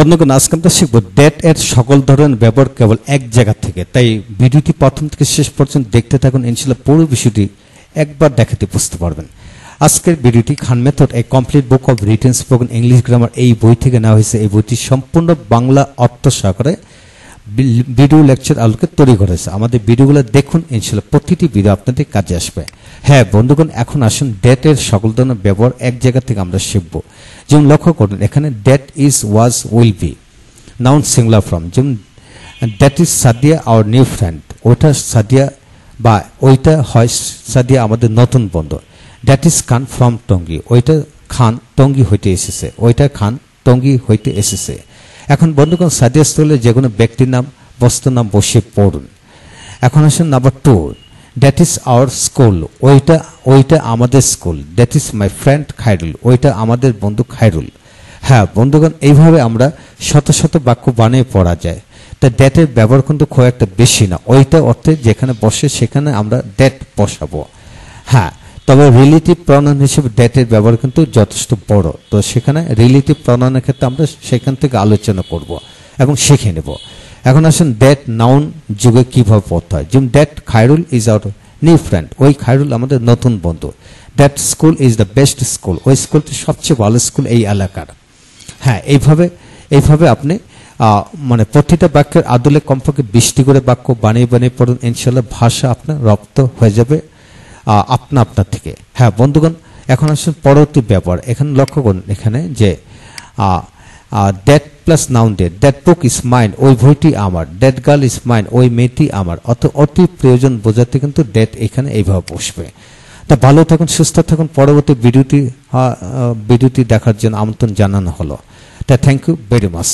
বন্ধুগণ, আজকে আমরা শিখব ডেট এর সকল ধরনের ব্যবহার কেবল এক জায়গা থেকে। তাই ভিডিওটি প্রথম থেকে শেষ পর্যন্ত দেখতে থাকুন, ইনশাআল্লাহ পুরো বিষয়টি একবার দেখাতে বুঝতে পারবেন। আজকের ভিডিওটি Khan method a complete book of written spoken English grammar এই বই থেকে নেওয়া হয়েছে। এই বইটি সম্পূর্ণ বাংলা অর্থ সহকারে ভিডিও লেকচার আলোকে তৈরি করেছে। আমাদের ভিডিওগুলো দেখুন, ইনশাআল্লাহ প্রতিটি ভিডিও আপনাদের কাজে আসবে। হ্যাঁ বন্ধুগণ, এখন আসুন ডেট এর সকল ধরনের ব্যবহার এক জায়গা থেকে আমরা শিখব। যেমন লক্ষ্য করুন, এখানে that is, was, will be, noun singular form. যেমন that is Sadia our new friend, ওইটা সাদিয়া বা ওইটা হয় সাদিয়া আমাদের নতুন বন্ধু। That is Khan from Tongi, ওইটা খান টঙ্গী হইতে এসেছে, ওইটা খান টঙ্গী হইতে এসেছে। এখন বন্ধুগণ, সাদিয়া স্থলে যে কোনো ব্যক্তির নাম বস্তুর নাম বসে পড়ুন। এখন আসুন number 2, that is our school, ওইটা আমাদের school. That is my friend Khairul, ওইটা আমাদের বন্ধু খায়রুল। হ্যাঁ বন্ধুগণ, এইভাবে আমরা শত শত বাক্য বানিয়ে পড়া যায়। তাই দ্যাটের ব্যবহার কিন্তু খুব একটা বেশি না। ওইটা অর্থে যেখানে বসে সেখানে আমরা দ্যাট বসাবো। হ্যাঁ, তবে রিলেটিভ প্রনাউন হিসেবে দ্যাটের ব্যবহার কিন্তু যথেষ্ট বড়। তো সেখানে রিলেটিভ প্রনাউনের ক্ষেত্রে আমরা সেখান থেকে আলোচনা করব এবং শিখে নেব। এখন আসুন দ্যাট নাউন যুগে কিভাবে পড়তে হয়। যেমন that Khairul is our new friend, ওই খায়রুল আমাদের নতুন বন্ধু। That school is the best school, ওই স্কুলটি সবচেয়ে ভালো স্কুল এই এলাকার। হ্যাঁ, এইভাবে আপনি মানে প্রতিটা বাক্যের আদলে কমপক্ষে 20টি করে বাক্য বানিয়ে বানিয়ে পড়ুন, ইনশাআল্লাহ ভাষা আপনার রপ্ত হয়ে যাবে আপনার থেকে। হ্যাঁ বন্ধুগণ, এখন আসুন পরবর্তী ব্যবহার। এখানে লক্ষ্য করুন, এখানে যে that plus noun that, that book is mine, ওই বইটি আমার। দ্যাট গার্ল ইজ মাইন, ওই মেয়েটি আমার। অতি প্রয়োজন বোঝাতে কিন্তু ডেট এখানে এইভাবে বসবে। তা ভালো থাকুন, সুস্থ থাকুন। পরবর্তী ভিডিওটি দেখার জন্য আমন্ত্রণ জানানো হলো। তা থ্যাংক ইউ ভেরি মাচ।